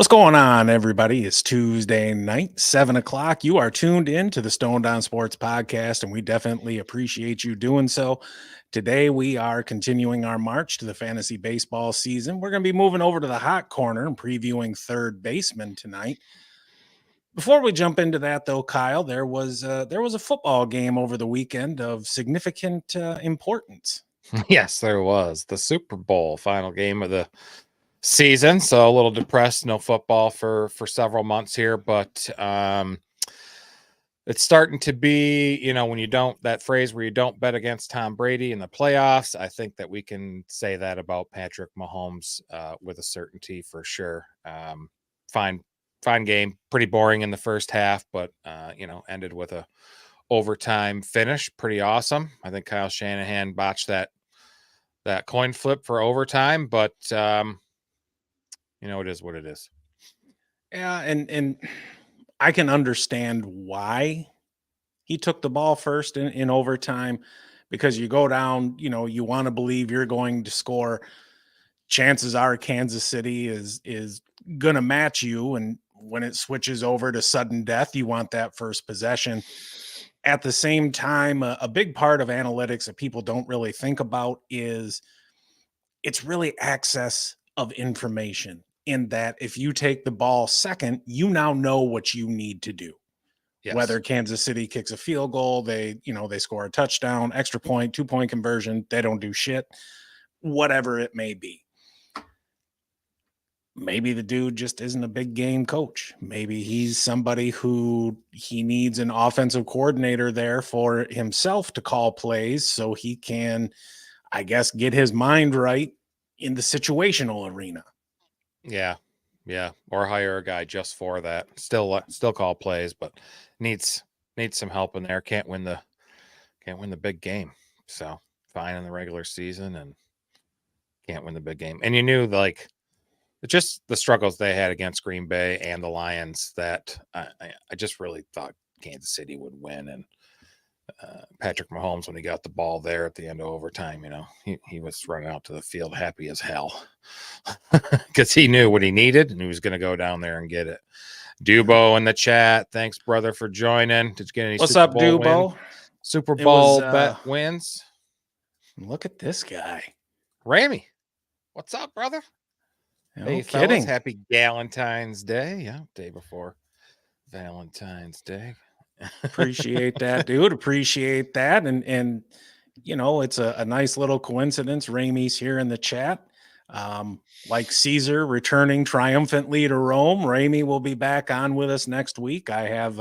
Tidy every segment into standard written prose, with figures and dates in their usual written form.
What's going on, everybody? It's Tuesday night, 7 o'clock. You are tuned in to the Stone Down Sports Podcast, and we definitely appreciate you doing so. Today, we are continuing our march to the fantasy baseball season. We're going to be moving over to the hot corner and previewing third baseman tonight. Before we jump into that, though, Kyle, there was a football game over the weekend of significant importance. Yes, there was the Super Bowl final game of the season. So a little depressed, no football for several months here, but it's starting to be, when you don't, that phrase where you don't bet against Tom Brady in the playoffs. I think that we can say that about Patrick Mahomes with a certainty for sure. Fine game, pretty boring in the first half, but ended with a overtime finish. Pretty awesome. I think Kyle Shanahan botched that coin flip for overtime, but it is what it is. Yeah, and I can understand why he took the ball first in overtime, because you go down, you want to believe you're going to score. Chances are Kansas City is going to match you, and when it switches over to sudden death, you want that first possession. At the same time, a big part of analytics that people don't really think about is it's really access of information, in that if you take the ball second, you now know what you need to do. Yes. Whether Kansas City kicks a field goal, they score a touchdown, extra point, 2-point conversion, they don't do shit, whatever it may be. Maybe the dude just isn't a big game coach. Maybe he's somebody who he needs an offensive coordinator there for himself to call plays so he can, I guess, get his mind right in the situational arena. Yeah. Or hire a guy just for that. Still call plays, but needs some help in there. Can't win the big game. So fine in the regular season and can't win the big game. And you knew just the struggles they had against Green Bay and the Lions, that I just really thought Kansas City would win. And Patrick Mahomes, when he got the ball there at the end of overtime, he was running out to the field happy as hell because he knew what he needed and he was going to go down there and get it. Dubo in the chat, thanks, brother, for joining. Did you get any What's Super up, Bowl Dubo? Super Bowl bet wins? Look at this guy. Ramy, what's up, brother? No hey, kidding. Fellas, happy Galentine's Day. Yeah, day before Valentine's Day. Appreciate that, dude. Appreciate that. And it's a nice little coincidence. Ramey's here in the chat. Like Caesar returning triumphantly to Rome, Ramey will be back on with us next week. I have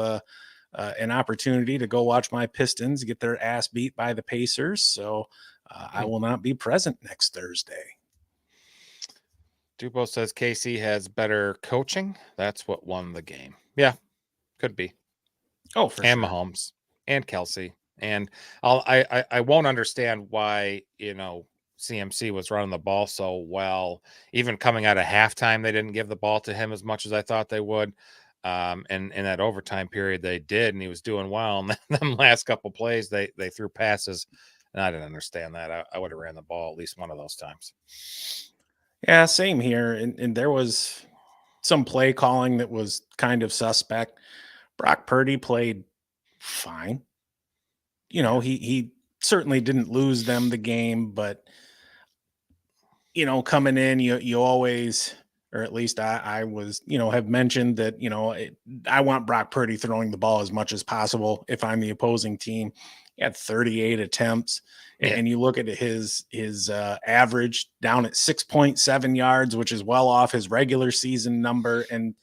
an opportunity to go watch my Pistons get their ass beat by the Pacers, so I will not be present next Thursday. Dupo says KC has better coaching. That's what won the game. Yeah, could be. Oh, for and sure. Mahomes and Kelsey. And I won't understand why, CMC was running the ball so well. Even coming out of halftime, they didn't give the ball to him as much as I thought they would. And in that overtime period, they did, and he was doing well. And then last couple plays, they threw passes, and I didn't understand that. I would have ran the ball at least one of those times. Yeah, same here. And there was some play calling that was kind of suspect. Brock Purdy played fine. He certainly didn't lose them the game, but coming in, you always, or at least I was, have mentioned that, I want Brock Purdy throwing the ball as much as possible if I'm the opposing team. He had 38 attempts. Yeah. And you look at his average down at 6.7 yards, which is well off his regular season number. And,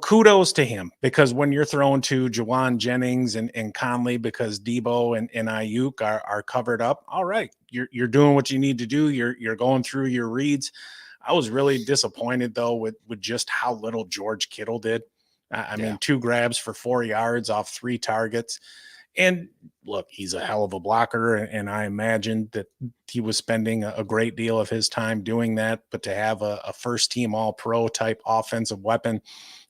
kudos to him, because when you're throwing to Juwan Jennings and Conley, because Debo and Ayuk are covered up, all right, you're doing what you need to do. You're going through your reads. I was really disappointed, though, with just how little George Kittle did. I mean, 2 grabs for 4 yards off 3 targets. And look, he's a hell of a blocker, and I imagine that he was spending a great deal of his time doing that. But to have a first-team All-Pro type offensive weapon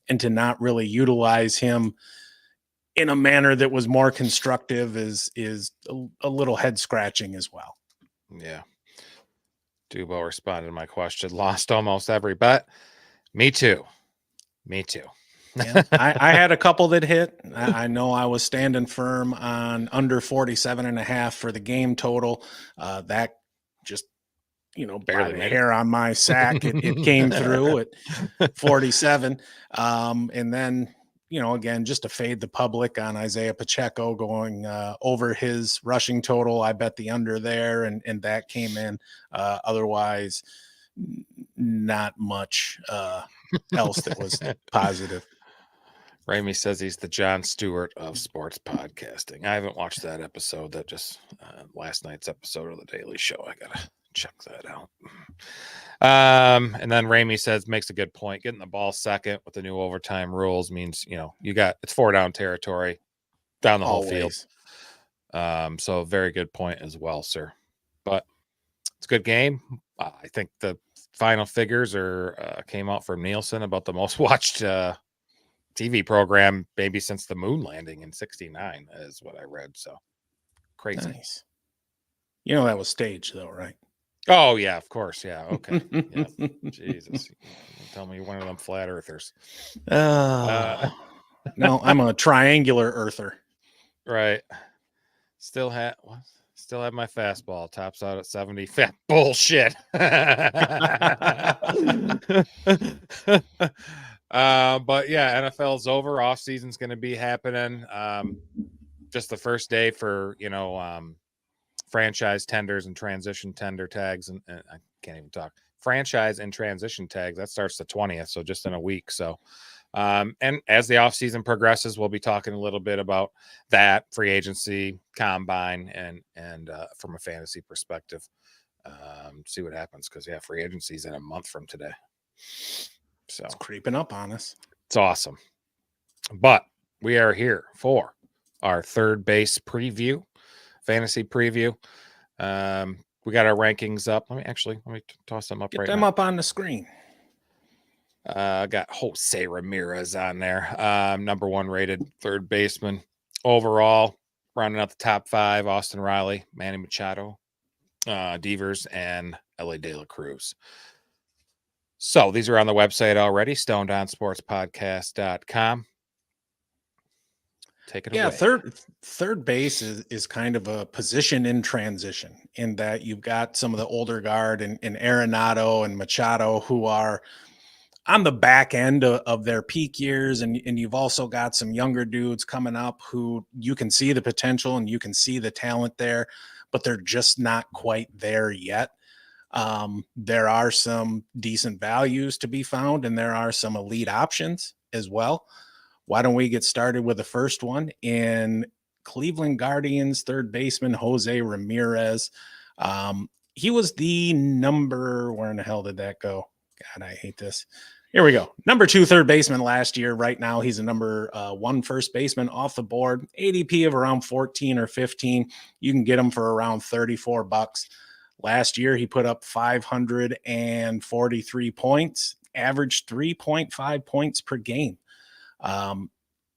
and to not really utilize him in a manner that was more constructive is a little head-scratching as well. Yeah. Dubo responded to my question. Lost almost every bet. Me too. Yeah, I had a couple that hit. I know I was standing firm on under 47.5 for the game total. That just, by Barely the made it. hair on my sack, it came through at 47. And then, again, just to fade the public on Isaiah Pacheco going over his rushing total, I bet the under there, and that came in. Otherwise, not much else that was positive. Ramey says he's the Jon Stewart of sports podcasting. I haven't watched that episode. That just last night's episode of The Daily Show. I gotta check that out. And then Ramey says makes a good point. Getting the ball second with the new overtime rules means it's 4-down territory down the whole field. So very good point as well, sir. But it's a good game. I think the final figures came out from Nielsen about the most watched TV program maybe since the moon landing in '69 is what I read. So crazy. Nice. That was staged though, right? Oh yeah, of course. Yeah. Okay. Yeah. Jesus. Tell me you're one of them flat earthers. No, I'm a triangular earther. Right. Still have my fastball. Tops out at 70. Fat bullshit. But yeah, NFL's over. Off season's going to be happening. Just the first day for franchise tenders and transition tender tags, and I can't even talk. Franchise and transition tags that starts the 20th, so just in a week. So, and as the off season progresses, we'll be talking a little bit about that free agency, combine, and from a fantasy perspective, see what happens because free agency's in a month from today. So it's creeping up on us. It's awesome. But we are here for our third base preview, fantasy preview. We got our rankings up. Let me toss them up. Get them up on the screen. I got Jose Ramirez on there. Number 1 rated third baseman overall. Rounding out the top 5, Austin Riley, Manny Machado, Devers, and Ellie De La Cruz. So these are on the website already, stonedonsportspodcast.com. Take it away. Yeah, third base is kind of a position in transition in that you've got some of the older guard and Arenado and Machado who are on the back end of their peak years, and you've also got some younger dudes coming up who you can see the potential and you can see the talent there, but they're just not quite there yet. There are some decent values to be found, and there are some elite options as well. Why don't we get started with the first one in Cleveland Guardians third baseman Jose Ramirez. He was the where in the hell did that go? God, I hate this. Here we go. Number 2 third baseman last year. Right now, he's a number 1 first baseman off the board. ADP of around 14 or 15. You can get him for around $34. Last year, he put up 543 points, averaged 3.5 points per game.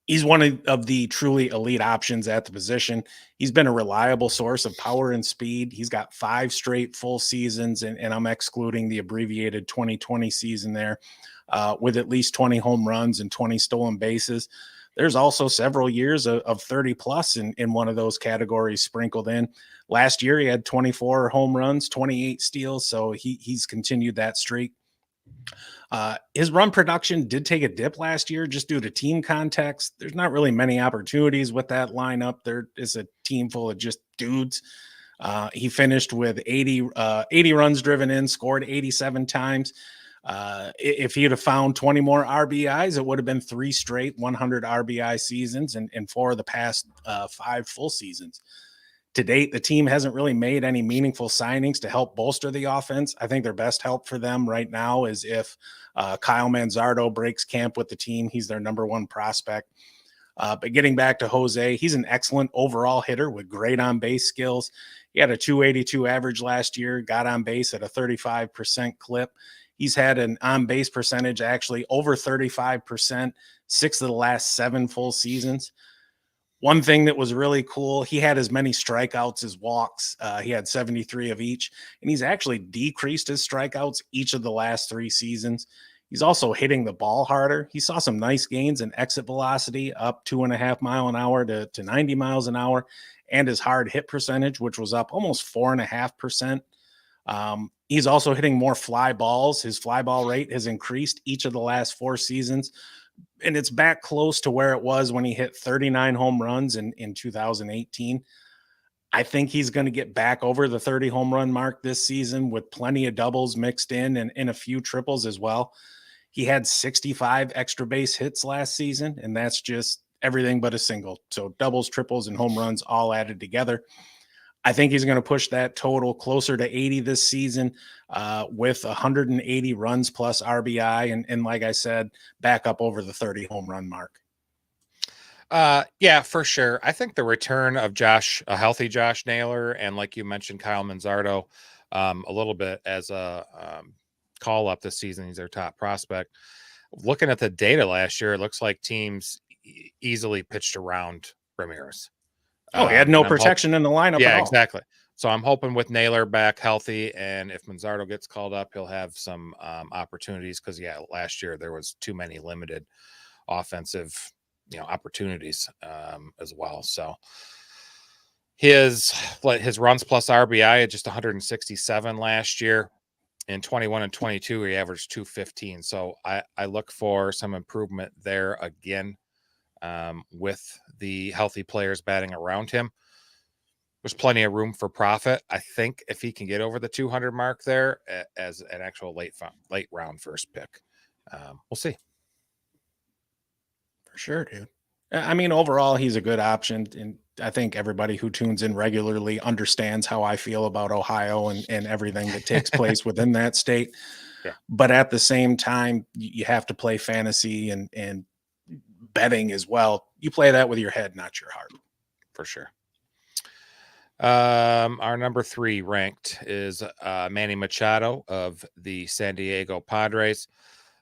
He's one of the truly elite options at the position. He's been a reliable source of power and speed. He's got 5 straight full seasons, and I'm excluding the abbreviated 2020 season there, with at least 20 home runs and 20 stolen bases. There's also several years of 30 plus in one of those categories sprinkled in. Last year, he had 24 home runs, 28 steals, so he's continued that streak. His run production did take a dip last year just due to team context. There's not really many opportunities with that lineup. There is a team full of just dudes. He finished with 80 runs driven in, scored 87 times. If he'd have found 20 more RBIs, it would have been 3 straight 100 RBI seasons and 4 of the past 5 full seasons. To date, the team hasn't really made any meaningful signings to help bolster the offense. I think their best help for them right now is if Kyle Manzardo breaks camp with the team. He's their number 1 prospect. But getting back to Jose, he's an excellent overall hitter with great on-base skills. He had a 282 average last year, got on base at a 35% clip. He's had an on-base percentage actually over 35%, 6 of the last 7 full seasons. One thing that was really cool, he had as many strikeouts as walks. He had 73 of each, and he's actually decreased his strikeouts each of the last 3 seasons. He's also hitting the ball harder. He saw some nice gains in exit velocity, up 2.5 mile an hour to 90 miles an hour, and his hard hit percentage, which was up almost 4.5%. He's also hitting more fly balls. His fly ball rate has increased each of the last 4 seasons, and it's back close to where it was when he hit 39 home runs in 2018. I think he's going to get back over the 30 home run mark this season with plenty of doubles mixed in and a few triples as well. He had 65 extra base hits last season, and that's just everything but a single. So doubles, triples, and home runs all added together. I think he's going to push that total closer to 80 this season with 180 runs plus RBI. And like I said, back up over the 30 home run mark. Yeah, for sure. I think the return of a healthy Josh Naylor, and like you mentioned, Kyle Manzardo, a little bit as a call up this season. He's their top prospect. Looking at the data last year, it looks like teams easily pitched around Ramirez. He had no protection in the lineup at all. Yeah, exactly. So I'm hoping with Naylor back healthy, and if Manzardo gets called up, he'll have some opportunities because, last year there was too many limited offensive opportunities as well. So his runs plus RBI at just 167 last year. In 21 and 22, he averaged 215. So I look for some improvement there again with the healthy players batting around him. There's plenty of room for profit. I think if he can get over the 200 mark there as an actual late round first pick, we'll see. For sure, dude. I mean, overall, he's a good option. And I think everybody who tunes in regularly understands how I feel about Ohio and everything that takes place within that state. Yeah. But at the same time, you have to play fantasy and betting as well. You play that with your head, not your heart. For sure. Our number 3 ranked is Manny Machado of the San Diego Padres.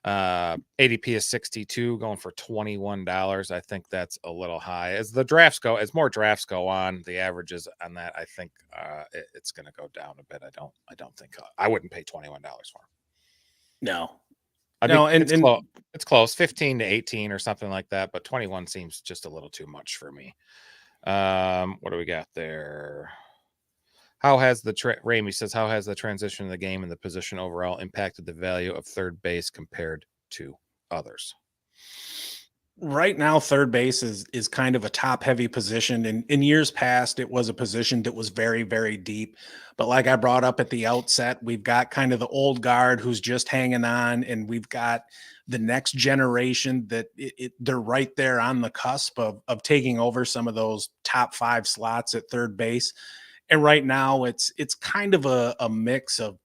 ADP is 62, going for $21. I think that's a little high. As more drafts go on, the averages on that, I think it's going to go down a bit. I don't think I wouldn't pay $21 for him. No. It's close, 15 to 18 or something like that, but 21 seems just a little too much for me. What do we got there? Ramey says, how has the transition of the game and the position overall impacted the value of third base compared to others? Right now, third base is kind of a top heavy position. And in years past, it was a position that was very, very deep. But like I brought up at the outset, we've got kind of the old guard who's just hanging on, and we've got the next generation that they're right there on the cusp of taking over some of those top 5 slots at third base. And right now it's kind of a mix of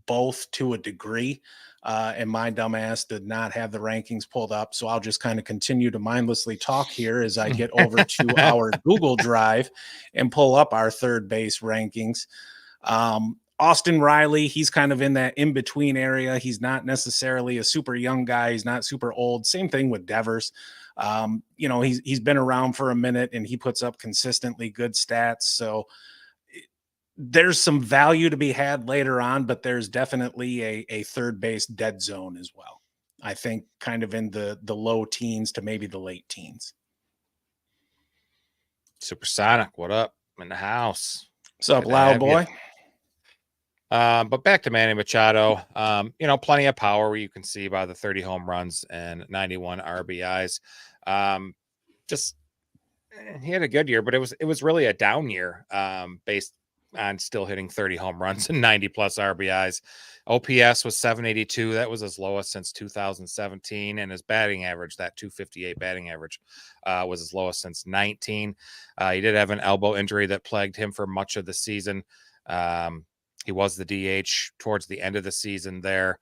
both to a degree. And my dumbass did not have the rankings pulled up. So I'll just kind of continue to mindlessly talk here as I get over to our Google Drive and pull up our third base rankings. Austin Riley, he's kind of in that in-between area. He's not necessarily a super young guy. He's not super old. Same thing with Devers. He's been around for a minute and he puts up consistently good stats. So there's some value to be had later on, but there's definitely a third base dead zone as well. I think kind of in the low teens to maybe the late teens. Supersonic, what up? I'm in the house. What's up, loud boy? But back to Manny Machado, plenty of power where you can see by the 30 home runs and 91 RBIs. He had a good year, but it was really a down year based on still hitting 30 home runs and 90 plus RBIs. OPS was 782. That was his lowest since 2017. And his batting average, that 258 batting average, was his lowest since 19. He did have an elbow injury that plagued him for much of the season. He was the DH towards the end of the season there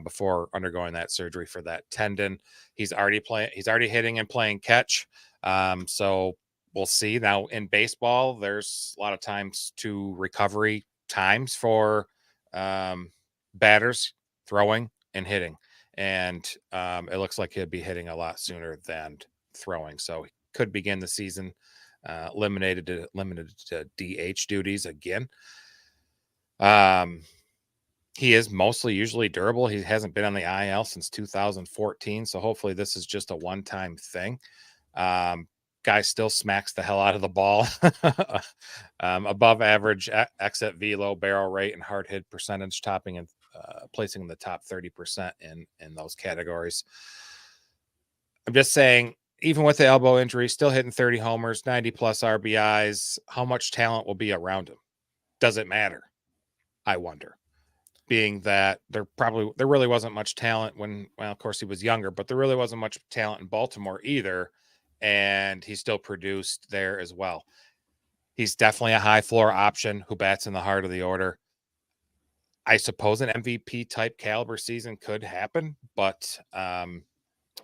before undergoing that surgery for that tendon. He's already hitting and playing catch. So we'll see. Now in baseball, there's a lot of times to recovery times for batters throwing and hitting. And it looks like he'll be hitting a lot sooner than throwing. So he could begin the season limited to DH duties again. he is mostly usually durable. He hasn't been on the IL since 2014. So hopefully this is just a one-time thing. Guy still smacks the hell out of the ball. Above average exit velo, barrel rate, and hard hit percentage, topping and placing in the top 30% in those categories. I'm just saying, even with the elbow injury, still hitting 30 homers, 90 plus RBIs. How much talent will be around him? Does it matter? I wonder. Being that there really wasn't much talent when, well, of course he was younger, but there really wasn't much talent in Baltimore either. And he still produced there as well. He's definitely a high floor option who bats in the heart of the order. I suppose an MVP type caliber season could happen, but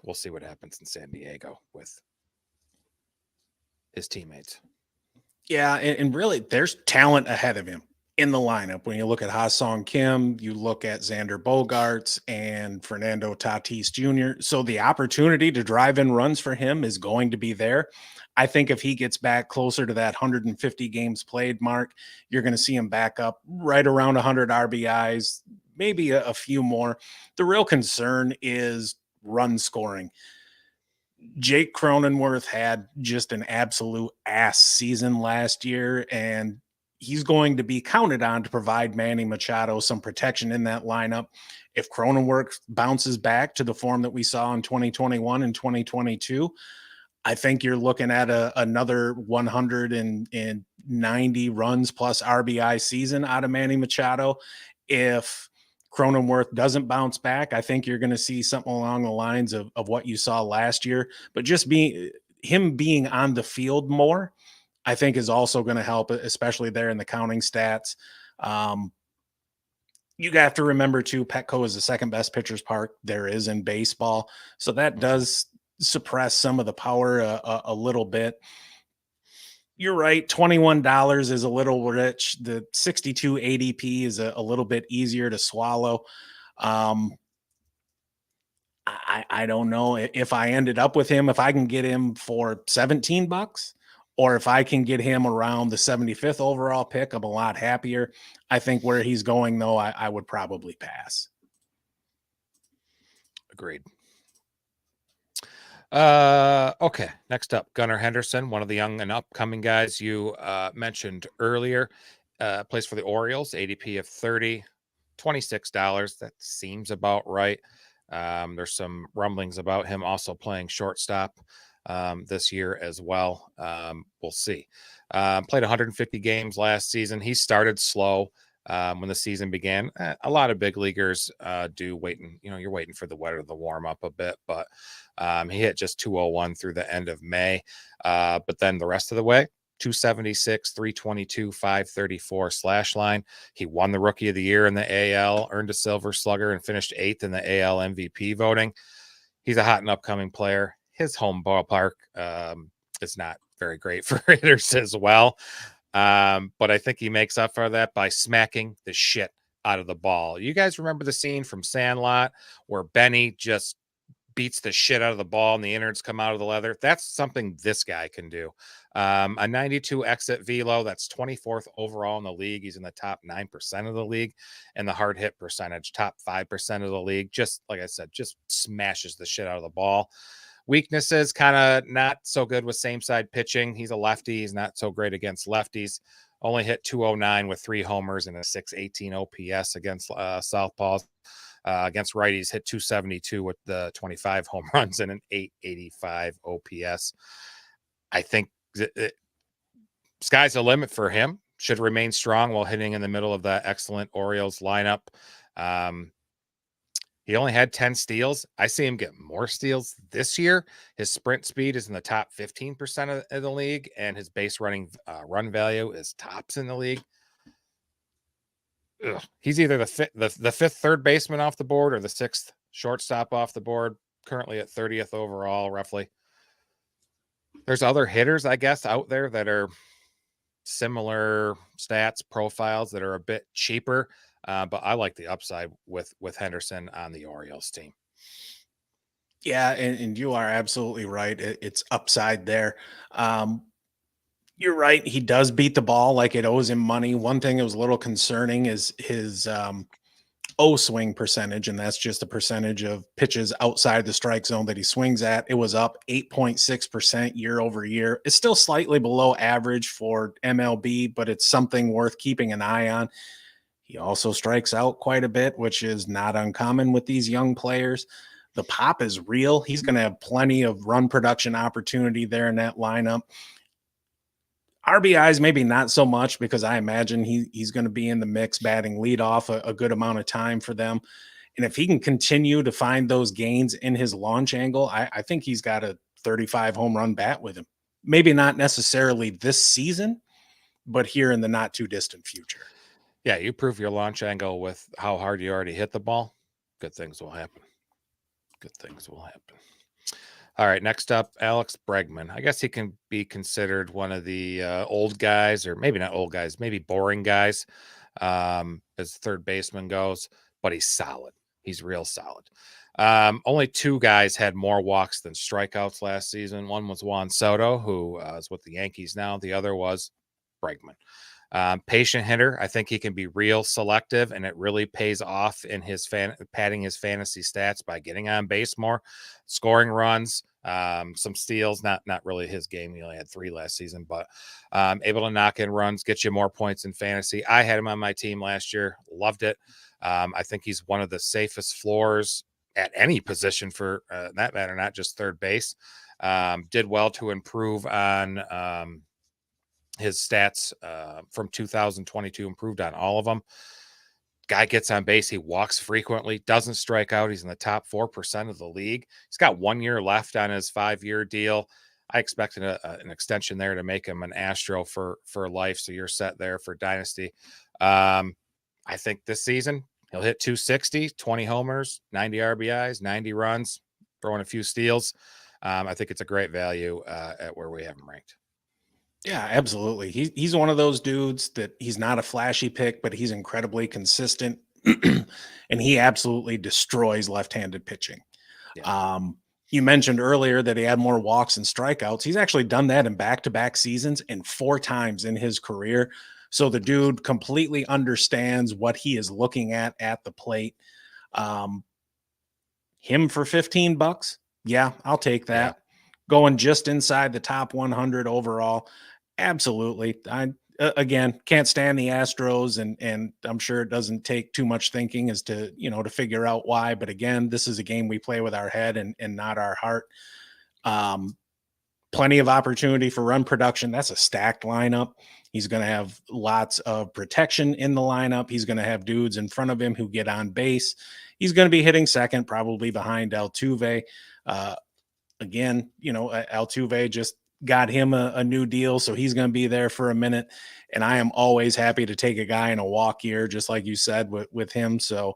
we'll see what happens in San Diego with his teammates. Yeah, and really, there's talent ahead of him in the lineup. When you look at Ha-Sung Kim, you look at Xander Bogaerts and Fernando Tatis Jr. So the opportunity to drive in runs for him is going to be there. I think if he gets back closer to that 150 games played mark, you're going to see him back up right around 100 RBIs, maybe a few more. The real concern is run scoring. Jake Cronenworth had just an absolute ass season last year, and he's going to be counted on to provide Manny Machado some protection in that lineup. If Cronenworth bounces back to the form that we saw in 2021 and 2022, I think you're looking at another 190 runs plus RBI season out of Manny Machado. If Cronenworth doesn't bounce back, I think you're going to see something along the lines of what you saw last year. But just him being on the field more, I think is also going to help, especially there in the counting stats. You have to remember too, Petco is the second best pitcher's park there is in baseball. So that does suppress some of the power a little bit. You're right. $21 is a little rich. The 62 ADP is a little bit easier to swallow. I don't know if I ended up with him, if I can get him for $17 or if I can get him around the 75th overall pick, I'm a lot happier. I think where he's going though, I would probably pass. Agreed. Okay. Next up, Gunnar Henderson, one of the young and upcoming guys you mentioned earlier, plays for the Orioles, ADP of 30, $26. That seems about right. There's some rumblings about him also playing shortstop this year as well. We'll see. Played 150 games last season. He started slow when the season began. A lot of big leaguers do waiting. You're waiting for the weather to warm up a bit, but he hit just 201 through the end of May. But then the rest of the way, 276, 322, 534 slash line. He won the Rookie of the Year in the AL, earned a Silver Slugger, and finished 8th in the AL MVP voting. He's a hot and upcoming player. His home ballpark is not very great for hitters as well. But I think he makes up for that by smacking the shit out of the ball. You guys remember the scene from Sandlot where Benny just beats the shit out of the ball and the innards come out of the leather? That's something this guy can do. A 92 exit velo, that's 24th overall in the league. He's in the top 9% of the league, and the hard hit percentage, top 5% of the league. Just like I said, just smashes the shit out of the ball. Weaknesses, kind of not so good with same side pitching. He's a lefty. He's not so great against lefties. Only hit 209 with 3 homers and a 618 OPS against southpaws. Against righties, hit 272 with the 25 home runs and an 885 OPS. I think sky's the limit for him. Should remain strong while hitting in the middle of that excellent Orioles lineup. He only had 10 steals. I see him get more steals this year. His sprint speed is in the top 15% of the league, and his base running run value is tops in the league. Ugh. He's either the fifth third baseman off the board or the 6th shortstop off the board, currently at 30th overall, roughly. There's other hitters, I guess, out there that are similar stats profiles that are a bit cheaper. But I like the upside with Henderson on the Orioles team. Yeah, and you are absolutely right. It's upside there. You're right. He does beat the ball like it owes him money. One thing that was a little concerning is his swing percentage, and that's just a percentage of pitches outside the strike zone that he swings at. It was up 8.6% year over year. It's still slightly below average for MLB, but it's something worth keeping an eye on. He also strikes out quite a bit, which is not uncommon with these young players. The pop is real. He's going to have plenty of run production opportunity there in that lineup. RBIs, maybe not so much, because I imagine he's going to be in the mix batting leadoff a good amount of time for them. And if he can continue to find those gains in his launch angle, I think he's got a 35 home run bat with him. Maybe not necessarily this season, but here in the not too distant future. Yeah, you prove your launch angle with how hard you already hit the ball. Good things will happen. Good things will happen. All right, next up, Alex Bregman. I guess he can be considered one of the old guys, or maybe not old guys, maybe boring guys, as third baseman goes, but he's solid. He's real solid. Only two guys had more walks than strikeouts last season. One was Juan Soto, who is with the Yankees now. The other was Bregman. Patient hitter. I think he can be real selective, and it really pays off in his padding his fantasy stats by getting on base more, scoring runs, some steals. Not really his game. He only had 3 last season, but able to knock in runs, get you more points in fantasy. I had him on my team last year. Loved it. I think he's one of the safest floors at any position for that matter, not just third base. Did well to improve on his stats from 2022, improved on all of them. Guy gets on base. He walks frequently, doesn't strike out. He's in the top 4% of the league. He's got 1 year left on his 5-year deal. I expect an extension there to make him an Astro for life. So you're set there for dynasty. I think this season he'll hit 260, 20 homers, 90 RBIs, 90 runs, throwing a few steals. I think it's a great value at where we have him ranked. Yeah, absolutely. He's one of those dudes that he's not a flashy pick, but he's incredibly consistent, and he absolutely destroys left-handed pitching. Yeah. You mentioned earlier that he had more walks and strikeouts. He's actually done that in back-to-back seasons and 4 times in his career. So the dude completely understands what he is looking at the plate. Him for $15, yeah, I'll take that. Yeah. Going just inside the top 100 overall, absolutely. I again can't stand the Astros, and I'm sure it doesn't take too much thinking as to to figure out why. But again, this is a game we play with our head and not our heart. Plenty of opportunity for run production. That's a stacked lineup. He's going to have lots of protection in the lineup. He's going to have dudes in front of him who get on base. He's going to be hitting second, probably behind Altuve. Again, Altuve just got him a new deal, so he's going to be there for a minute. And I am always happy to take a guy in a walk year, just like you said with him. So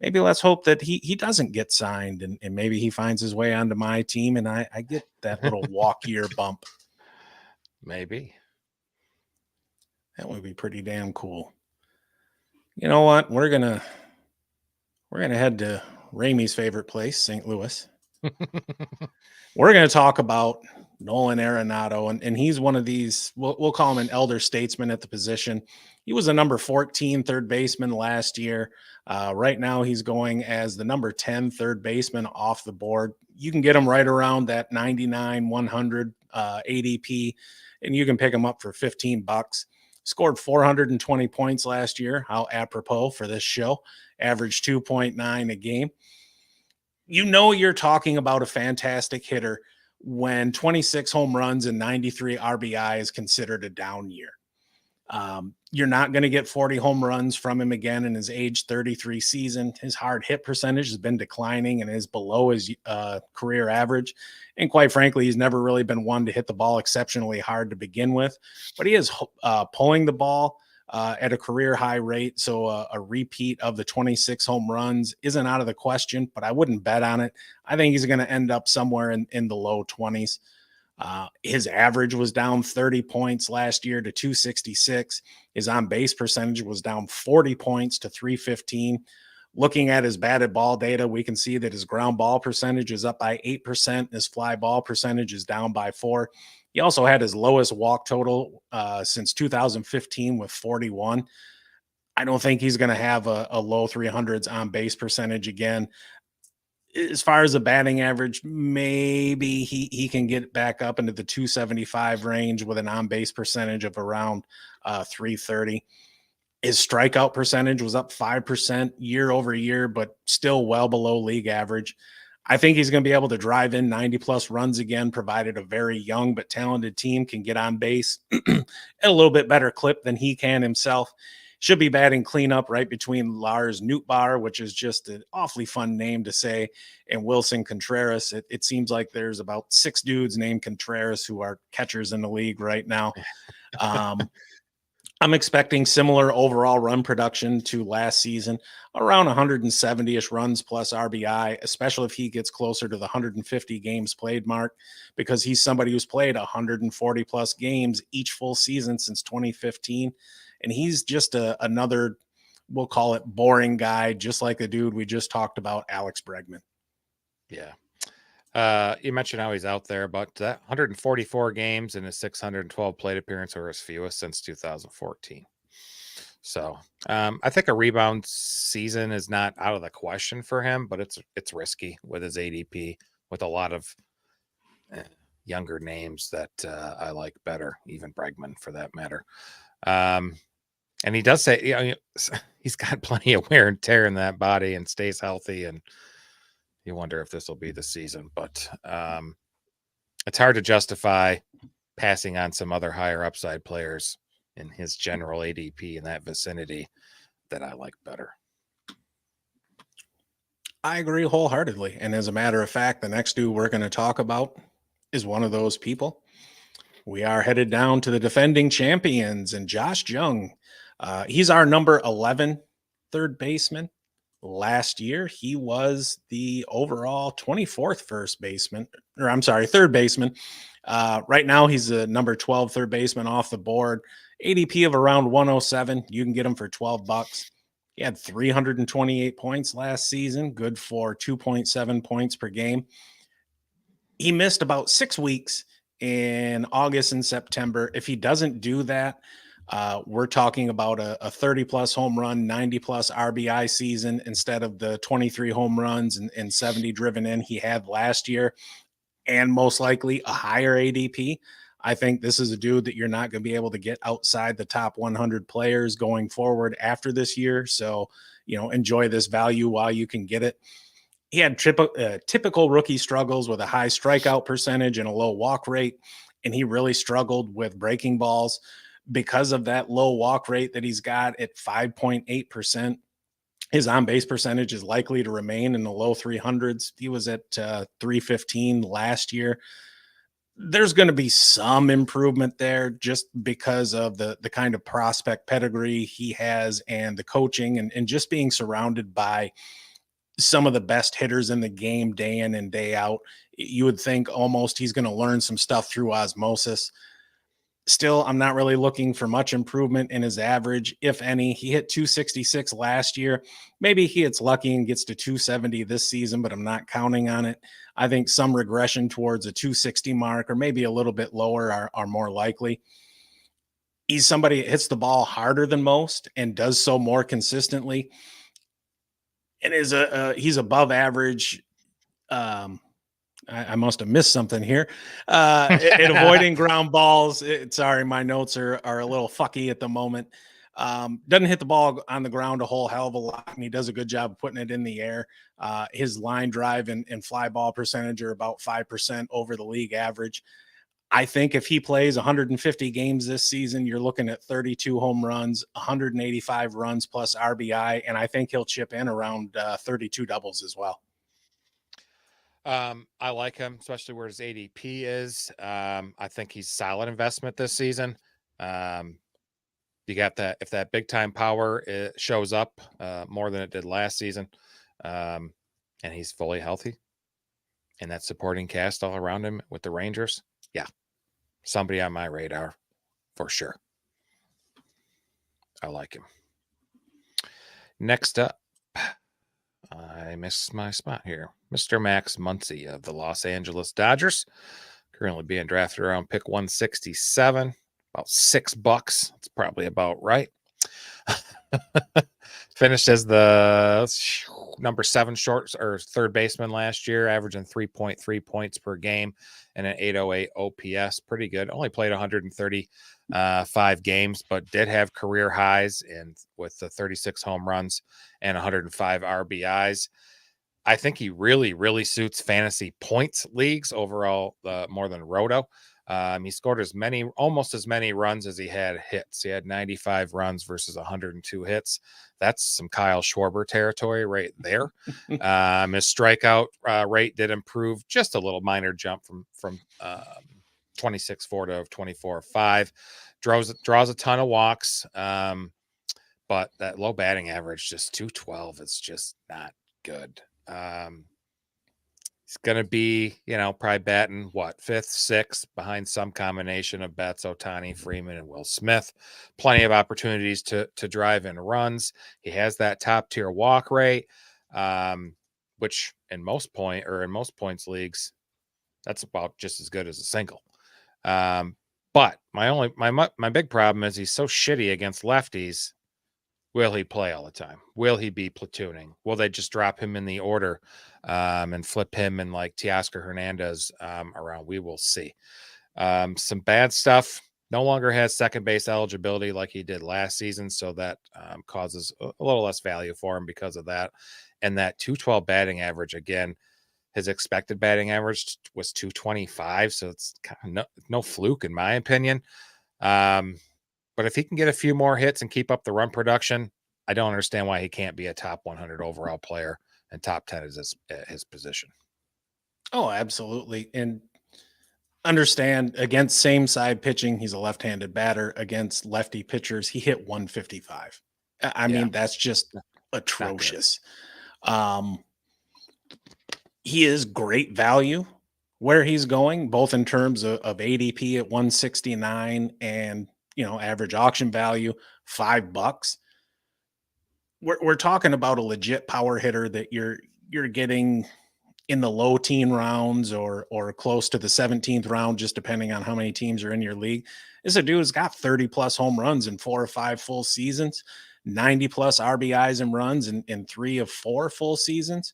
maybe let's hope that he doesn't get signed, and maybe he finds his way onto my team, and I get that little walk year bump. Maybe. That would be pretty damn cool. You know what? We're gonna head to Ramey's favorite place, St. Louis. We're going to talk about Nolan Arenado, and he's one of these, we'll call him an elder statesman at the position. He was a number 14 third baseman last year. Right now he's going as the number 10 third baseman off the board. You can get him right around that 99, 100 ADP, and you can pick him up for $15. Scored 420 points last year. How apropos for this show. Averaged 2.9 a game. You're talking about a fantastic hitter when 26 home runs and 93 RBI is considered a down year. You're not going to get 40 home runs from him again in his age 33 season. His hard hit percentage has been declining and is below his career average. And quite frankly, he's never really been one to hit the ball exceptionally hard to begin with. But he is pulling the ball at a career high rate. So a repeat of the 26 home runs isn't out of the question, but I wouldn't bet on it. I think he's going to end up somewhere in the low 20s. His average was down 30 points last year to 266. His on base percentage was down 40 points to 315. Looking at his batted ball data, we can see that his ground ball percentage is up by 8%. His fly ball percentage is down by 4%. He also had his lowest walk total since 2015 with 41. I don't think he's going to have a low 300s on base percentage again. As far as the batting average, maybe he can get back up into the 275 range with an on base percentage of around 330. His strikeout percentage was up 5% year over year, but still well below league average. I think he's going to be able to drive in 90 plus runs again, provided a very young but talented team can get on base at a little bit better clip than he can himself. Should be batting cleanup right between Lars Nootbaar, which is just an awfully fun name to say, and Wilson Contreras. It seems like there's about 6 dudes named Contreras who are catchers in the league right now. I'm expecting similar overall run production to last season, around 170-ish runs plus RBI, especially if he gets closer to the 150 games played mark, because he's somebody who's played 140 plus games each full season since 2015. And he's just another, we'll call it boring guy, just like the dude we just talked about, Alex Bregman. Yeah. You mentioned how he's out there, but that 144 games and his 612 plate appearance are his fewest since 2014. So I think a rebound season is not out of the question for him, but it's risky with his ADP, with a lot of younger names that I like better, even Bregman for that matter. And he does say, you know, he's got plenty of wear and tear in that body and stays healthy, and you wonder if this will be the season, but it's hard to justify passing on some other higher upside players in his general ADP in that vicinity that I like better. I agree wholeheartedly. And as a matter of fact, the next dude we're going to talk about is one of those people. We are headed down to the defending champions and Josh Jung. He's our number 11 third baseman. Last year, he was the overall 24th third baseman. Right now, he's the number 12 third baseman off the board. ADP of around 107. You can get him for $12. He had 328 points last season, good for 2.7 points per game. He missed about 6 weeks in August and September. If he doesn't do that, we're talking about a 30 plus home run, 90 plus RBI season instead of the 23 home runs and 70 driven in he had last year, and most likely a higher ADP. I think this is a dude that you're not going to be able to get outside the top 100 players going forward after this year. So, enjoy this value while you can get it. He had typical rookie struggles with a high strikeout percentage and a low walk rate, and he really struggled with breaking balls. Because of that low walk rate that he's got at 5.8%, his on-base percentage is likely to remain in the low 300s. He was at 315 last year. There's going to be some improvement there just because of the kind of prospect pedigree he has and the coaching and just being surrounded by some of the best hitters in the game day in and day out. You would think almost he's going to learn some stuff through osmosis. Still, I'm not really looking for much improvement in his average, if any. He hit 266 last year. Maybe he gets lucky and gets to 270 this season, but I'm not counting on it. I think some regression towards a 260 mark or maybe a little bit lower are more likely. He's somebody that hits the ball harder than most and does so more consistently. And he's above average. I must have missed something here. In avoiding ground balls. Sorry, my notes are a little fucky at the moment. Doesn't hit the ball on the ground a whole hell of a lot, and he does a good job of putting it in the air. His line drive and fly ball percentage are about 5% over the league average. I think if he plays 150 games this season, you're looking at 32 home runs, 185 runs plus RBI, and I think he'll chip in around 32 doubles as well. I like him, especially where his ADP is. I think he's solid investment this season. You got that, if that big time power shows up more than it did last season, and he's fully healthy, and that supporting cast all around him with the Rangers. Yeah. Somebody on my radar for sure. I like him. Next up, I missed my spot here. Mr. Max Muncy of the Los Angeles Dodgers, currently being drafted around pick 167, about $6. That's probably about right. Finished as the number 7 short or third baseman last year, averaging 3.3 points per game and an 808 OPS. Pretty good. Only played 135 games, but did have career highs with the 36 home runs and 105 RBIs. I think he really, really suits fantasy points leagues overall more than Roto. He scored almost as many runs as he had hits. He had 95 runs versus 102 hits. That's some Kyle Schwarber territory right there. His strikeout rate did improve, just a little minor jump from 26.4 to 24.5. Draws a ton of walks, but that low batting average, just 212, is just not good. He's going to be, probably batting fifth, sixth behind some combination of Betts, Ohtani, Freeman, and Will Smith. Plenty of opportunities to drive in runs. He has that top tier walk rate, which in most points leagues, that's about just as good as a single. But my big problem is he's so shitty against lefties. Will he play all the time? Will he be platooning? Will they just drop him in the order and flip him and like Teoscar Hernandez around? We will see. Some bad stuff. No longer has second base eligibility like he did last season, so that causes a little less value for him because of that. And that 212 batting average, again, his expected batting average was 225, so it's kind of no fluke in my opinion. But if he can get a few more hits and keep up the run production, I don't understand why he can't be a top 100 overall player, and top 10 is his position. Oh, absolutely. And understand, against same side pitching, he's a left-handed batter. Against lefty pitchers, he hit 155. I mean, that's just atrocious. He is great value where he's going, both in terms of ADP at 169 and average auction value, $5. We're talking about a legit power hitter that you're getting in the low teen rounds or close to the 17th round, just depending on how many teams are in your league. This is a dude who's got 30 plus home runs in 4 or 5 full seasons, 90 plus RBIs and runs in 3 of 4 full seasons.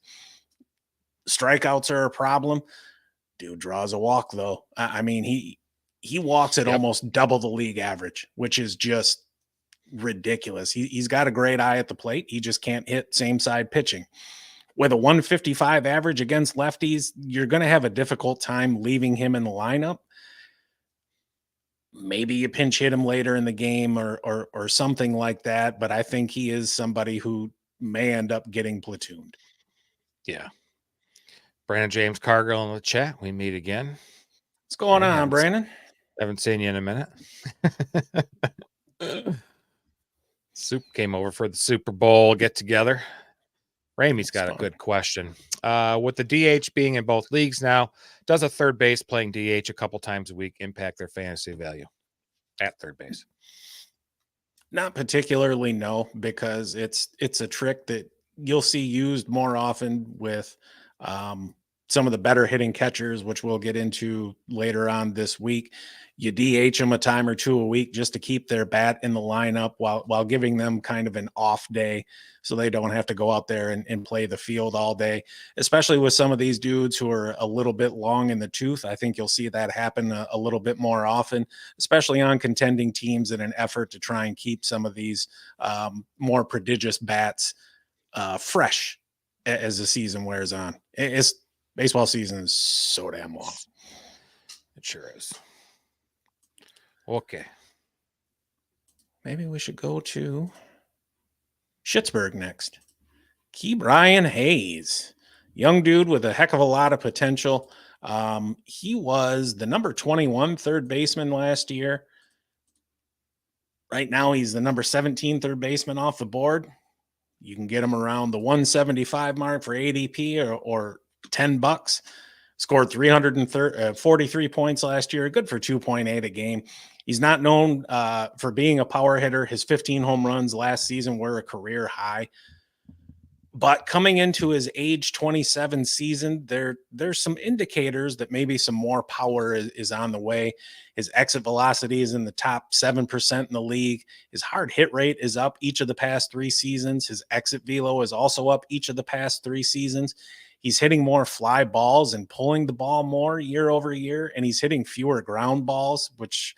Strikeouts are a problem. Dude draws a walk though. I mean, he walks at almost double the league average, which is just ridiculous. He's got a great eye at the plate. He just can't hit same side pitching. With a 155 average against lefties, you're going to have a difficult time leaving him in the lineup. Maybe you pinch hit him later in the game or something like that, but I think he is somebody who may end up getting platooned. Yeah. Brandon James Cargill in the chat. We meet again. What's going on, Brandon? Haven't seen you in a minute. Soup came over for the Super Bowl get together. Ramey's got a good question. With the DH being in both leagues now, does a third base playing DH a couple times a week impact their fantasy value at third base? Not particularly, no, because it's a trick that you'll see used more often with some of the better hitting catchers, which we'll get into later on this week. You DH them a time or two a week just to keep their bat in the lineup while giving them kind of an off day so they don't have to go out there and play the field all day, especially with some of these dudes who are a little bit long in the tooth. I think you'll see that happen a little bit more often, especially on contending teams in an effort to try and keep some of these more prodigious bats fresh as the season wears on. Baseball season is so damn long. It sure is. Okay. Maybe we should go to Pittsburgh next. Ke'Bryan Hayes, young dude with a heck of a lot of potential. He was the number 21 third baseman last year. Right now, he's the number 17 third baseman off the board. You can get him around the 175 mark for ADP or $10. Scored 343 points last year, good for 2.8 a game. He's not known for being a power hitter. His 15 home runs last season were a career high. But coming into his age 27 season, there's some indicators that maybe some more power is on the way. His exit velocity is in the top 7% in the league. His hard hit rate is up each of the past 3 seasons. His exit velo is also up each of the past 3 seasons. He's hitting more fly balls and pulling the ball more year over year, and he's hitting fewer ground balls, which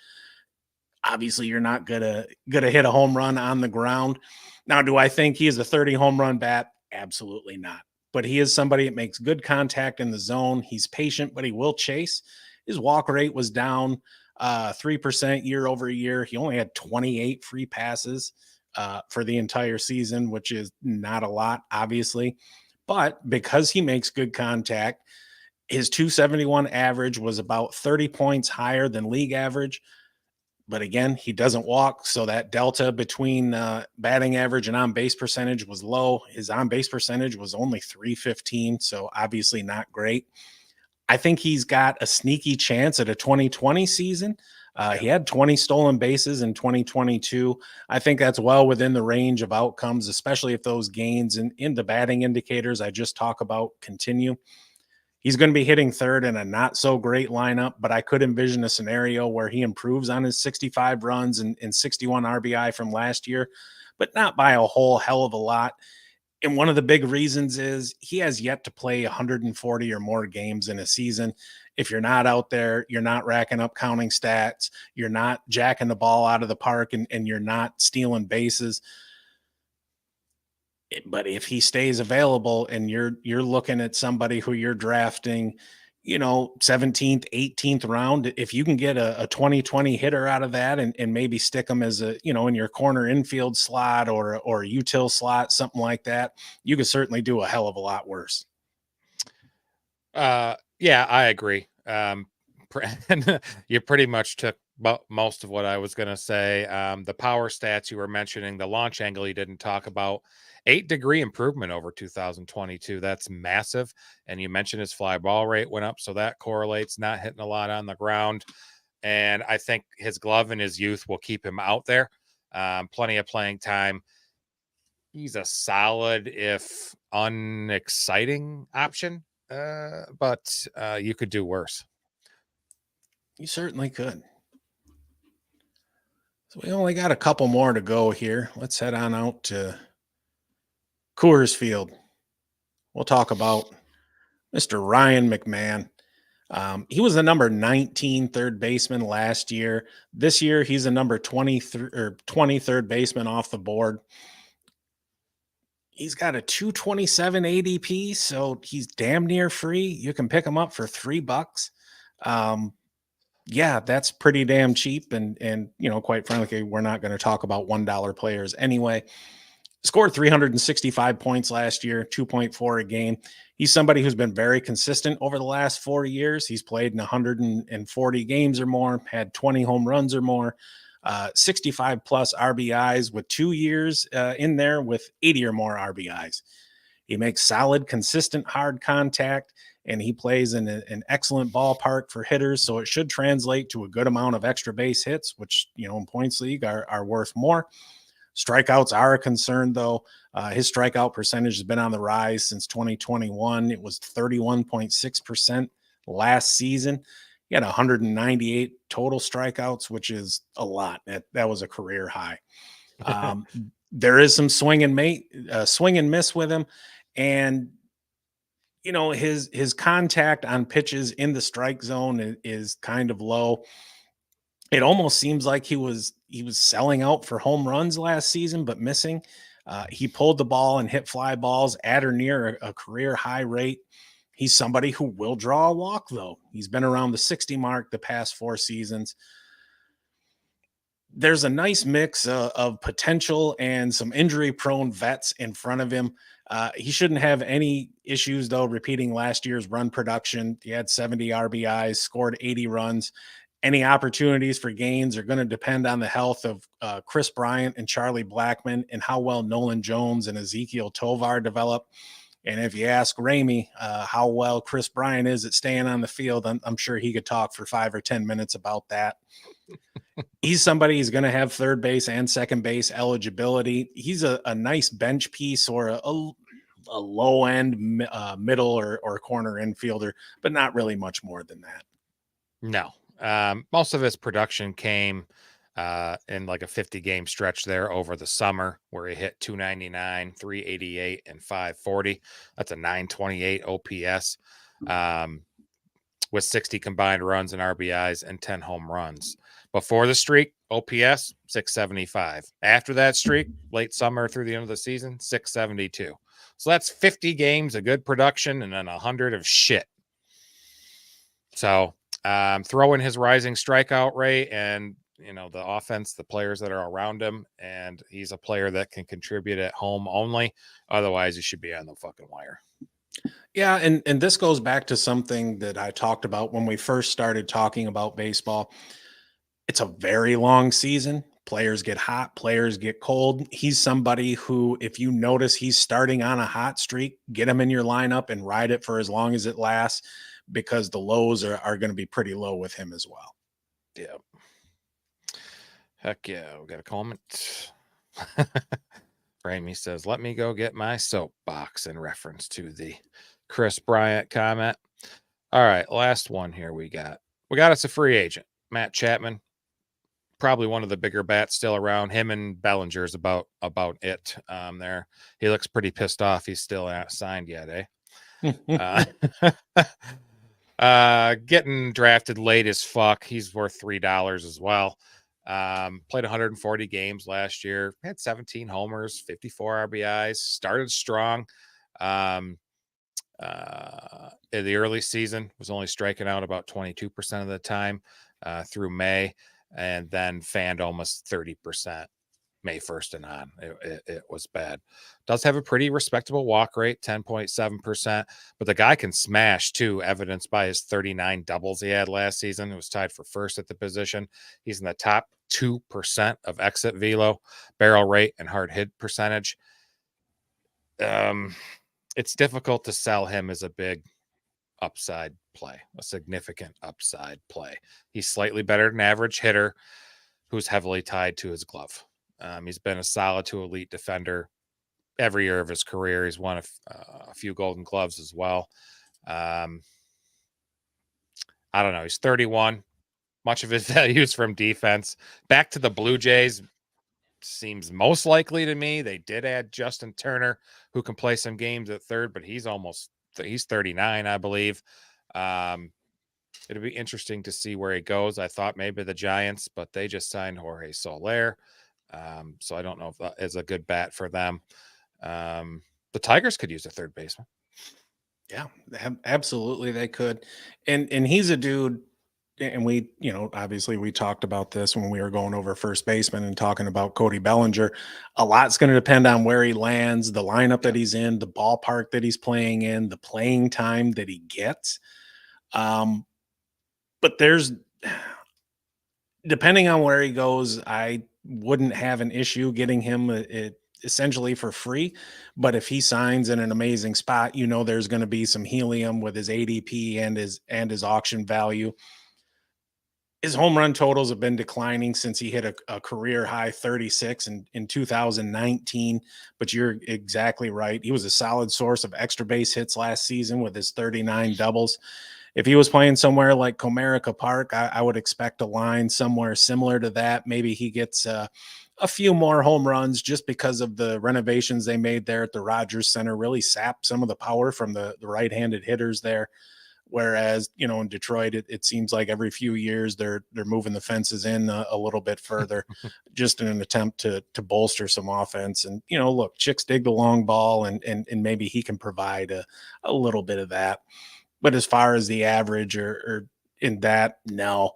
obviously you're not gonna hit a home run on the ground. Now, do I think he is a 30 home run bat? Absolutely not. But he is somebody that makes good contact in the zone. He's patient, but he will chase. His walk rate was down 3% year over year. He only had 28 free passes for the entire season, which is not a lot, obviously. But because he makes good contact, his 271 average was about 30 points higher than league average. But again, he doesn't walk. So that delta between batting average and on base percentage was low. His on base percentage was only 315. So obviously not great. I think he's got a sneaky chance at a 2020 season. He had 20 stolen bases in 2022. I think that's well within the range of outcomes, especially if those gains in the batting indicators I just talked about continue. He's going to be hitting third in a not so great lineup, but I could envision a scenario where he improves on his 65 runs and 61 RBI from last year, but not by a whole hell of a lot. And one of the big reasons is he has yet to play 140 or more games in a season. If you're not out there, you're not racking up counting stats, you're not jacking the ball out of the park, and you're not stealing bases. But if he stays available and you're looking at somebody who you're drafting, 17th, 18th round, if you can get a 2020 hitter out of that and maybe stick him as in your corner infield slot or a util slot, something like that, you could certainly do a hell of a lot worse. Yeah, I agree. And you pretty much took most of what I was going to say. The power stats you were mentioning, the launch angle you didn't talk about, 8-degree improvement over 2022. That's massive. And you mentioned his fly ball rate went up, so that correlates, not hitting a lot on the ground. And I think his glove and his youth will keep him out there. Plenty of playing time. He's a solid, if unexciting option, but you could do worse. You certainly could. So we only got a couple more to go here. Let's head on out to Coors Field. We'll talk about Mr. Ryan McMahon. He was the number 19 third baseman last year. This year, he's a number 23 or 20 third baseman off the board. He's got a 227 ADP, so he's damn near free. You can pick him up for $3. Yeah, that's pretty damn cheap. And quite frankly, we're not going to talk about $1 players anyway. Scored 365 points last year, 2.4 a game. He's somebody who's been very consistent over the last 4 years. He's played in 140 games or more, had 20 home runs or more, 65 plus RBIs with 2 years in there with 80 or more RBIs. He makes solid, consistent, hard contact, and he plays in an excellent ballpark for hitters. So it should translate to a good amount of extra base hits, which, in points league are worth more. Strikeouts are a concern, though. His strikeout percentage has been on the rise since 2021. It was 31.6% last season. He had 198 total strikeouts, which is a lot. That was a career high. There is some swing and miss with him. And, his contact on pitches in the strike zone is kind of low. It almost seems like he was selling out for home runs last season, but missing. He pulled the ball and hit fly balls at or near a career high rate. He's somebody who will draw a walk, though. He's been around the 60 mark the past 4 seasons. There's a nice mix of potential and some injury-prone vets in front of him. He shouldn't have any issues, though, repeating last year's run production. He had 70 RBIs, scored 80 runs. Any opportunities for gains are going to depend on the health of Chris Bryant and Charlie Blackmon and how well Nolan Jones and Ezekiel Tovar develop. And if you ask Ramey how well Chris Bryant is at staying on the field, I'm sure he could talk for 5 or 10 minutes about that. He's somebody who's going to have third base and second base eligibility. He's a nice bench piece or a a low end middle or corner infielder, but not really much more than that. No. Most of his production came in like a 50 game stretch there over the summer where he hit 299, 388, and 540. That's a 928 OPS with 60 combined runs and RBIs and 10 home runs. Before the streak, OPS 675. After that streak, late summer through the end of the season, 672. So that's 50 games of good production and then 100 of shit. So throw in his rising strikeout rate and the offense, the players that are around him, and he's a player that can contribute at home only. Otherwise, he should be on the fucking wire. Yeah, and this goes back to something that I talked about when we first started talking about baseball. It's a very long season. Players get hot, players get cold. He's somebody who, if you notice he's starting on a hot streak, get him in your lineup and ride it for as long as it lasts, because the lows are going to be pretty low with him as well. Yeah. Heck yeah. We got a comment. Ramey says, let me go get my soapbox in reference to the Chris Bryant comment. All right. Last one here we got us a free agent, Matt Chapman. Probably one of the bigger bats still around. Him and Bellinger's about it there. He looks pretty pissed off. He's still not signed yet, getting drafted late as fuck. He's worth $3 as well. Played 140 games last year, had 17 homers, 54 RBIs, started strong. In the early season was only striking out about 22% of the time through May, and then fanned almost 30% May 1st and on. It was bad. Does have a pretty respectable walk rate, 10.7%, but the guy can smash too, evidenced by his 39 doubles he had last season. It was tied for first at the position. He's in the top 2% of exit velo, barrel rate, and hard hit percentage. It's difficult to sell him as a big upside play, a significant upside play. He's slightly better than average hitter who's heavily tied to his glove. He's been a solid to elite defender every year of his career. He's won a few Golden Gloves as well. I don't know. He's 31. Much of his value is from defense. Back to the Blue Jays seems most likely to me. They did add Justin Turner, who can play some games at third, but he's 39, I believe. It'll be interesting to see where he goes. I thought maybe the Giants, but they just signed Jorge Soler. So I don't know if that is a good bat for them. The Tigers could use a third baseman. Yeah, absolutely they could. And he's a dude, and we, obviously we talked about this when we were going over first baseman and talking about Cody Bellinger. A lot's going to depend on where he lands, the lineup that he's in, the ballpark that he's playing in, the playing time that he gets. But depending on where he goes, I wouldn't have an issue getting him essentially for free. But if he signs in an amazing spot, there's going to be some helium with his ADP and his auction value. His home run totals have been declining since he hit a career high 36 in 2019. But you're exactly right. He was a solid source of extra base hits last season with his 39 doubles. If he was playing somewhere like Comerica Park, I would expect a line somewhere similar to that. Maybe he gets a few more home runs just because of the renovations they made there at the Rogers Center. Really sapped some of the power from the right-handed hitters there. Whereas, in Detroit, it seems like every few years they're moving the fences in a little bit further, just in an attempt to bolster some offense. And, look, Chicks dig the long ball, and maybe he can provide a little bit of that. But as far as the average or in that, no.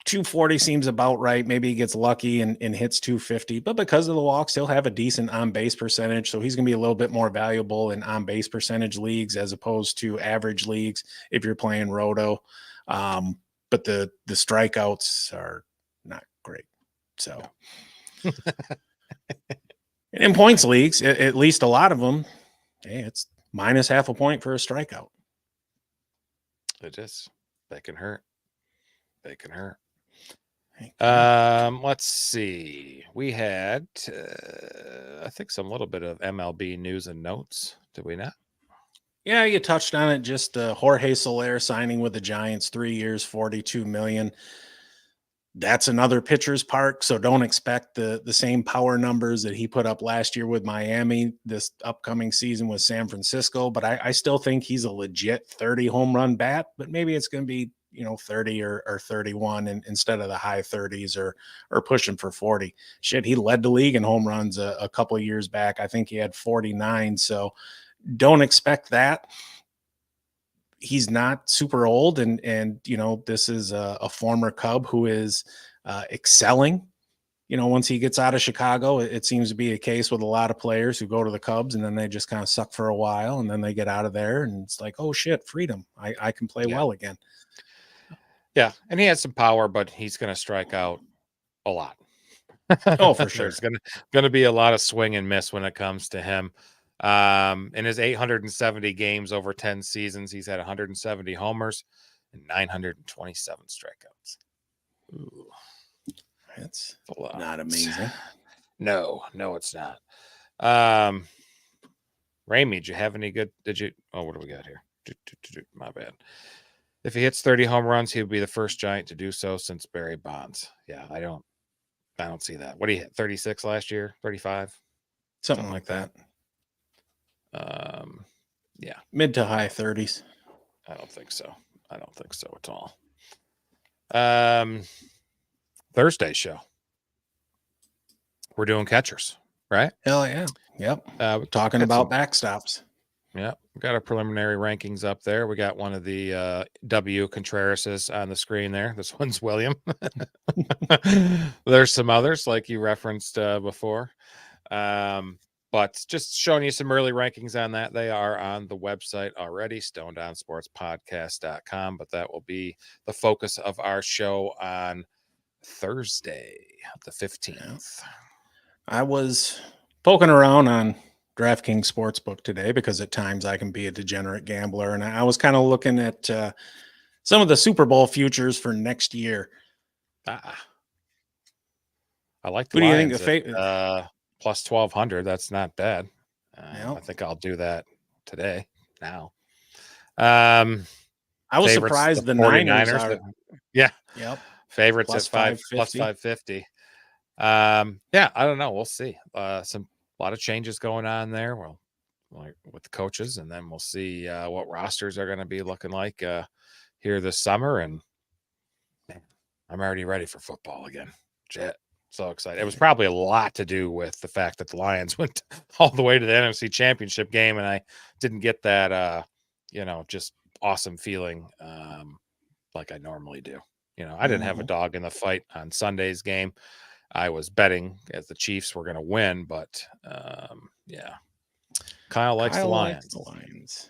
240 seems about right. Maybe he gets lucky and hits 250. But because of the walks, he'll have a decent on-base percentage. So he's going to be a little bit more valuable in on-base percentage leagues as opposed to average leagues if you're playing roto. But the strikeouts are not great. So in points leagues, at least a lot of them, hey, it's minus half a point for a strikeout. It is. That can hurt. Let's see. We had, I think, some little bit of MLB news and notes. Did we not? Yeah, you touched on it. Just Jorge Soler signing with the Giants, 3 years, $42 million. That's another pitcher's park, so don't expect the same power numbers that he put up last year with Miami this upcoming season with San Francisco. But I still think he's a legit 30 home run bat, but maybe it's going to be 30 or 31 instead of the high 30s or pushing for 40. Shit, he led the league in home runs a couple of years back. I think he had 49. So don't expect that. He's not super old, and this is a former Cub who is excelling. Once he gets out of Chicago, it seems to be a case with a lot of players who go to the Cubs and then they just kind of suck for a while and then they get out of there and it's like, oh shit, freedom. I can play well again. Yeah, and he has some power, but he's going to strike out a lot. Oh, for sure. There's going to be a lot of swing and miss when it comes to him. In his 870 games over 10 seasons, he's had 170 homers and 927 strikeouts. Ooh, that's not amazing. No, it's not. Ramey, did you have any good? What do we got here? My bad. If he hits 30 home runs, he would be the first Giant to do so since Barry Bonds. Yeah, I don't see that. What did he hit? 36 last year? 35? Something like that. Yeah. Mid to high 30s. I don't think so at all. Thursday show. We're doing catchers, right? Hell yeah. Yep. We're talking about backstops. Yeah. We got our preliminary rankings up there. We got one of the W Contrerases on the screen there. This one's William. There's some others like you referenced before. But just showing you some early rankings on that. They are on the website already, stonedownsportspodcast.com. But that will be the focus of our show on Thursday, the 15th. I was poking around on DraftKings Sportsbook today because at times I can be a degenerate gambler. And I was kind of looking at some of the Super Bowl futures for next year. I like the Who do you Lions think plus 1,200. That's not bad. I think I'll do that today. Now, I was surprised the Niners are. Yep. Favorites plus at 550. I don't know. We'll see. A lot of changes going on there. Well, like with the coaches, and then we'll see what rosters are going to be looking like here this summer. And man, I'm already ready for football again. Jet. So excited. It was probably a lot to do with the fact that the Lions went all the way to the NFC Championship game, and I didn't get that, just awesome feeling like I normally do. I didn't have a dog in the fight on Sunday's game. I was betting as the Chiefs were going to win, but Kyle likes the Lions.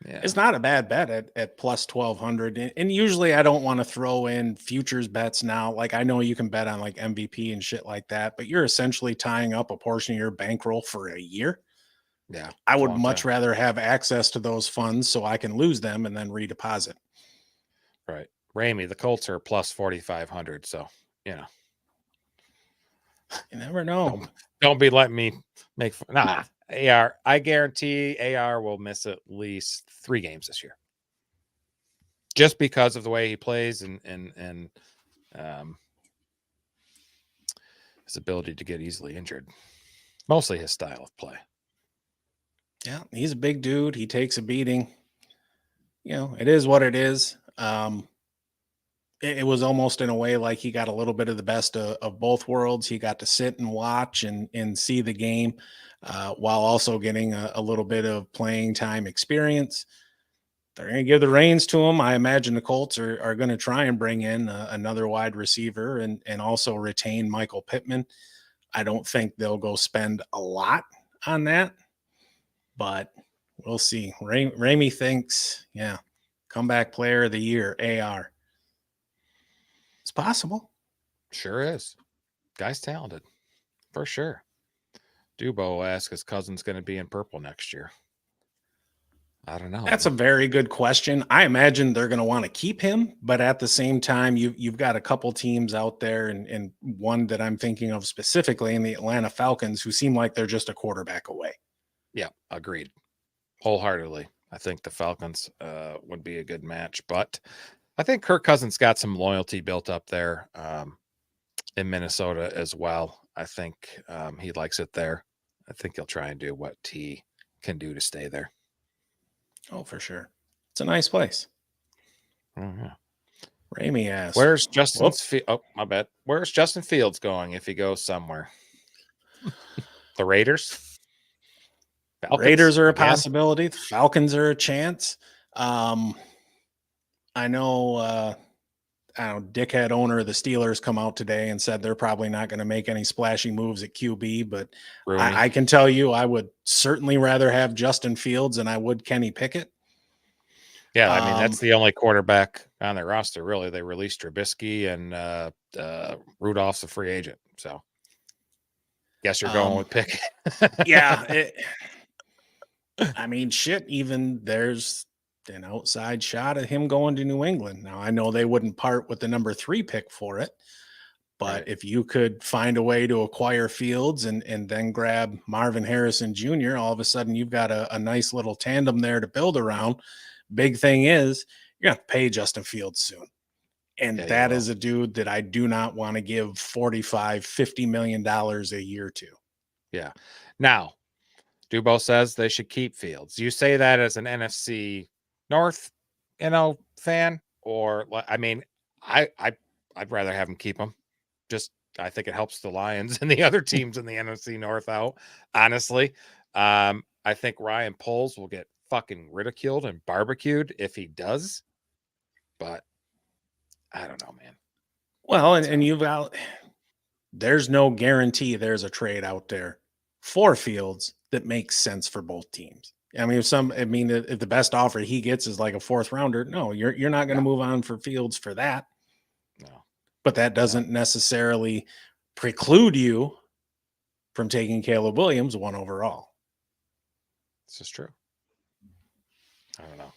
Yeah. It's not a bad bet at plus 1,200. And usually I don't want to throw in futures bets now. Like I know you can bet on like MVP and shit like that, but you're essentially tying up a portion of your bankroll for a year. Yeah. I would much rather have access to those funds so I can lose them and then redeposit. Right. Ramey, the Colts are plus 4,500. So, you never know. Don't be letting me make AR. I guarantee AR will miss at least 3 games this year, just because of the way he plays and his ability to get easily injured. Mostly his style of play. Yeah, he's a big dude. He takes a beating. It is what it is. It was almost in a way like he got a little bit of the best of both worlds. He got to sit and watch and see the game while also getting a little bit of playing time experience. They're going to give the reins to him. I imagine the Colts are going to try and bring in another wide receiver and also retain Michael Pittman. I don't think they'll go spend a lot on that, but we'll see. Ramey thinks, comeback player of the year, AR. It's possible. Sure is. Guy's talented. For sure. Dubo asks his cousin's going to be in purple next year. I don't know. That's a very good question. I imagine they're going to want to keep him, but at the same time, you've got a couple teams out there, and one that I'm thinking of specifically in the Atlanta Falcons, who seem like they're just a quarterback away. Yeah, agreed. Wholeheartedly. I think the Falcons would be a good match, but I think Kirk Cousins got some loyalty built up there in Minnesota as well. I think he likes it there. I think he'll try and do what he can do to stay there. Oh, for sure. It's a nice place. Oh, yeah. Ramey asks, Where's my bad. Where's Justin Fields going if he goes somewhere? The Raiders? Falcons, Raiders are a possibility. The Falcons are a chance. I know dickhead owner of the Steelers come out today and said they're probably not going to make any splashy moves at QB, but I can tell you I would certainly rather have Justin Fields than I would Kenny Pickett. Yeah, I mean, that's the only quarterback on their roster, really. They released Trubisky and Rudolph's a free agent. So guess you're going with Pickett. Yeah. I mean, shit, even there's an outside shot of him going to New England. Now, I know they wouldn't part with the number 3 pick for it, but if you could find a way to acquire Fields and then grab Marvin Harrison Jr., all of a sudden you've got a nice little tandem there to build around. Big thing is you're going to pay Justin Fields soon. And that is a dude that I do not want to give $45-50 million a year to. Yeah. Now, Dubo says they should keep Fields. You say that as an NFC North, fan, or I mean, I'd rather have him keep him. Just I think it helps the Lions and the other teams in the NFC North out. Honestly, I think Ryan Poles will get fucking ridiculed and barbecued if he does, but I don't know, man. Well, and there's no guarantee there's a trade out there for Fields that makes sense for both teams. I mean, if the best offer he gets is like a 4th rounder, no, you're not going to move on for Fields for that. No. But that doesn't necessarily preclude you from taking Caleb Williams 1 overall. This is true. I don't know.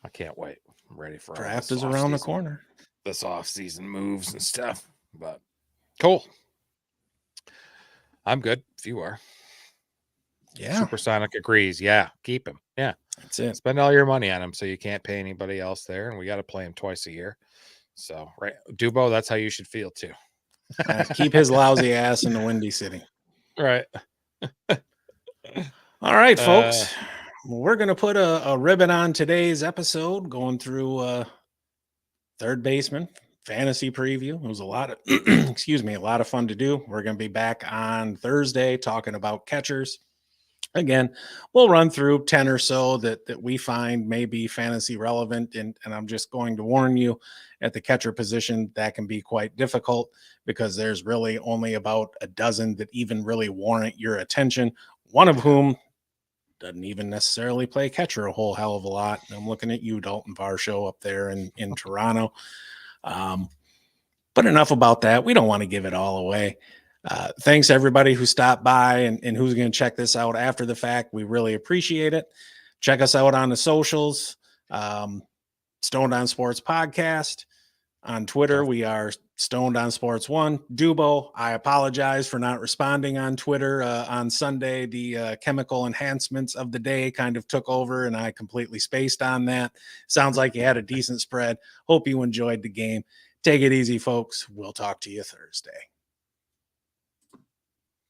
I can't wait. I'm ready for draft is around the corner. This off-season moves and stuff, but cool. I'm good if you are. Yeah. Supersonic agrees. Yeah, keep him. Yeah, that's it. Spend all your money on him so you can't pay anybody else there, and we got to play him twice a year. So, right, Dubo, that's how you should feel too. Keep his lousy ass in the Windy City. Right. All right, folks. We're going to put a ribbon on today's episode, going through third baseman fantasy preview. It was a lot of, a lot of fun to do. We're going to be back on Thursday talking about catchers. Again, we'll run through 10 or so that we find may be fantasy relevant. And I'm just going to warn you, at the catcher position, that can be quite difficult because there's really only about a dozen that even really warrant your attention. One of whom doesn't even necessarily play catcher a whole hell of a lot. I'm looking at you, Dalton Varsho, up there in Toronto. But enough about that. We don't want to give it all away. Thanks everybody who stopped by and who's going to check this out after the fact. We really appreciate it. Check us out on the socials. Stoned on Sports Podcast. On Twitter, we are Stoned on Sports 1. Dubo, I apologize for not responding on Twitter. On Sunday, the chemical enhancements of the day kind of took over, and I completely spaced on that. Sounds like you had a decent spread. Hope you enjoyed the game. Take it easy, folks. We'll talk to you Thursday.